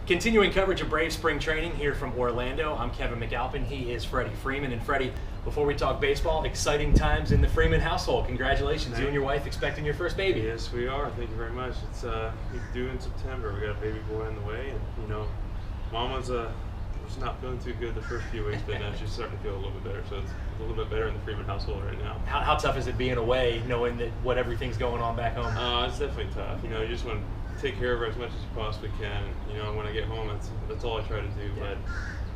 Continuing coverage of Brave spring training here from Orlando. I'm Kevin McAlpin. He is Freddie Freeman. And Freddie, before we talk baseball, exciting times in the Freeman household. Congratulations, you and your wife expecting your first baby. Yes, we are. Thank you very much. It's due in September. We got a baby boy on the way, and Mama's was not feeling too good the first few weeks, but now she's starting to feel a little bit better. So it's a little bit better in the Freeman household right now. How tough is it being away, knowing that what everything's going on back home? It's definitely tough. You just want to take care of her as much as you possibly can. When I get home, that's all I try to do. Yeah. But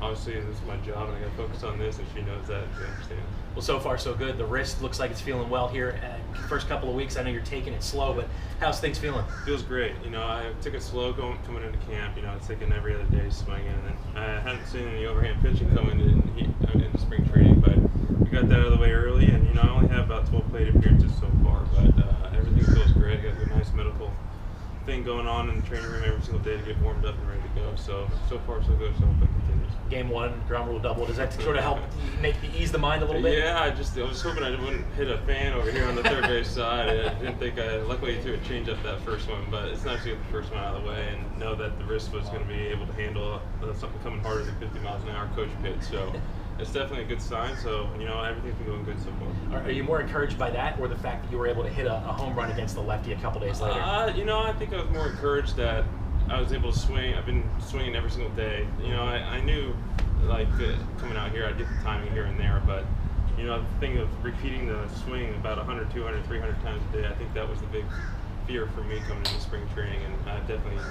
obviously, this is my job, and I got to focus on this, and she knows that, and she understands. Well, so far so good. The wrist looks like it's feeling well here. First couple of weeks, I know you're taking it slow, but how's things feeling? Feels great. I took it slow coming into camp. It's taking every other day swinging, and then I hadn't seen any overhand pitching coming into spring training, but we got that out of the way early, and I only have about 12 plate appearances so far, but everything feels great. I got a nice medical thing going on in the training room every single day to get warmed up and ready to go. So far so good. So hope it continues. Game one, ground rule double. Does that sort of help ease the mind a little bit? Yeah, I was hoping I wouldn't hit a fan over here on the third base side. I didn't think luckily he threw a change up that first one, but it's nice to get the first one out of the way and know that the wrist was going to be able to handle something coming harder than 50 miles an hour coach pitch. So it's definitely a good sign. So everything's been going good so far. Are you more encouraged by that, or the fact that you were able to hit a home run against the lefty a couple days later? I think I was more encouraged that I was able to swing. I've been swinging every single day. I knew coming out here I'd get the timing here and there, but the thing of repeating the swing about 100, 200, 300 times a day, I think that was the big fear for me coming into spring training, and I definitely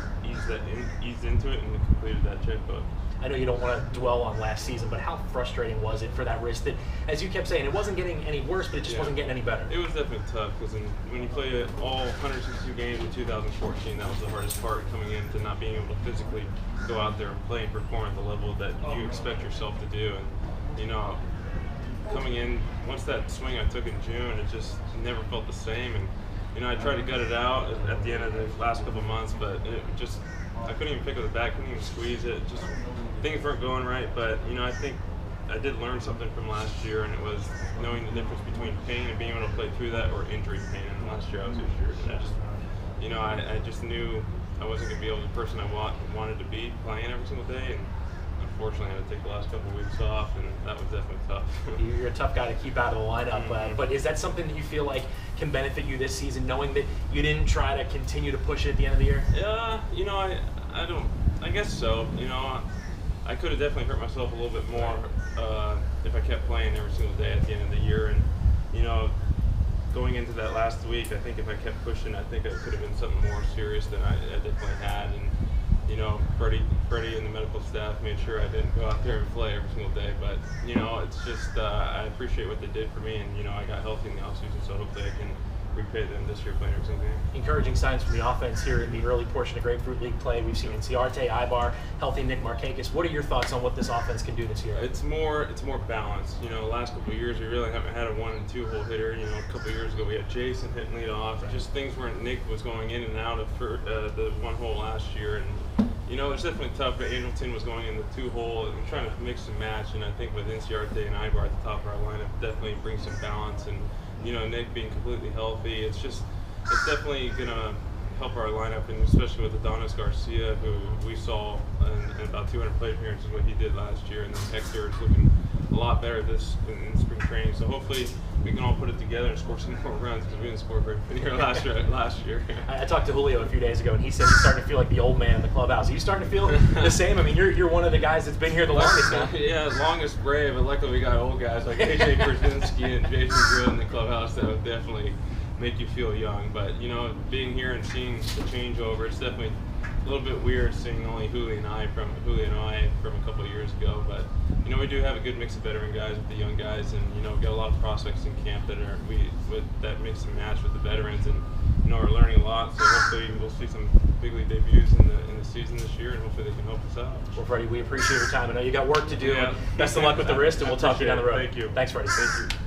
eased into it and completed that checkbook. I know you don't want to dwell on last season, but how frustrating was it for that wrist that, as you kept saying, it wasn't getting any worse, but it just wasn't getting any better? It was definitely tough, because when you play all 162 games in 2014, that was the hardest part, coming into not being able to physically go out there and play and perform at the level that you expect yourself to do. And coming in, once that swing I took in June, it just never felt the same. And I tried to gut it out at the end of the last couple of months, but I couldn't even pick up the bat, couldn't even squeeze it. Just things weren't going right. But I think I did learn something from last year, and it was knowing the difference between pain and being able to play through that, or injury pain. And last year I was injured, and I just knew I wasn't going to be able to be the person I wanted to be playing every single day. And unfortunately, I had to take the last couple of weeks off, and that was definitely tough. You're a tough guy to keep out of the lineup, but is that something that you feel like can benefit you this season, knowing that you didn't try to continue to push it at the end of the year? Yeah, I guess so. I could have definitely hurt myself a little bit more if I kept playing every single day at the end of the year. And going into that last week, I think if I kept pushing, I think it could have been something more serious than I definitely had. And Freddie and the medical staff made sure I didn't go out there and play every single day. But it's just I appreciate what they did for me, and I got healthy in the offseason, so hopefully I can repay them this year playing every single game. Encouraging signs from the offense here in the early portion of Grapefruit League play. We've seen Inciarte, Ibar, healthy Nick Markakis. What are your thoughts on what this offense can do this year? It's more balanced. The last couple of years we really haven't had a 1 and 2 hole hitter. A couple of years ago we had Jason hitting lead off. Just things where Nick was going in and out of the 1 hole last year, and it's definitely tough. But Angelton was going in the 2 hole and trying to mix and match. And I think with Inciarte and Ibar at the top of our lineup, definitely brings some balance. And Nick being completely healthy, it's definitely gonna help our lineup, and especially with Adonis Garcia, who we saw in about 200 plate appearances what he did last year, and then Hector is looking a lot better in spring training. So hopefully we can all put it together and score some more runs, because we didn't score very many last year. I talked to Julio a few days ago, and he said he's starting to feel like the old man in the clubhouse. Are you starting to feel the same? I mean, you're one of the guys that's been here the longest now. Yeah, longest Brave, but luckily we got old guys like AJ Brzezinski and Jason Grill in the clubhouse that would definitely make you feel young. But being here and seeing the changeover, it's definitely a little bit weird seeing only Julio and I from a couple of years ago. But we do have a good mix of veteran guys with the young guys, and we got a lot of prospects in camp that mix and match with the veterans, and we're learning a lot. So hopefully we'll see some big league debuts in the season this year, and hopefully they can help us out. Well, Freddie, we appreciate your time. I know you got work to do. Yeah. Best of luck with the wrist, and we'll talk to you down the road. Thank you. Thanks, Freddie. Thank you.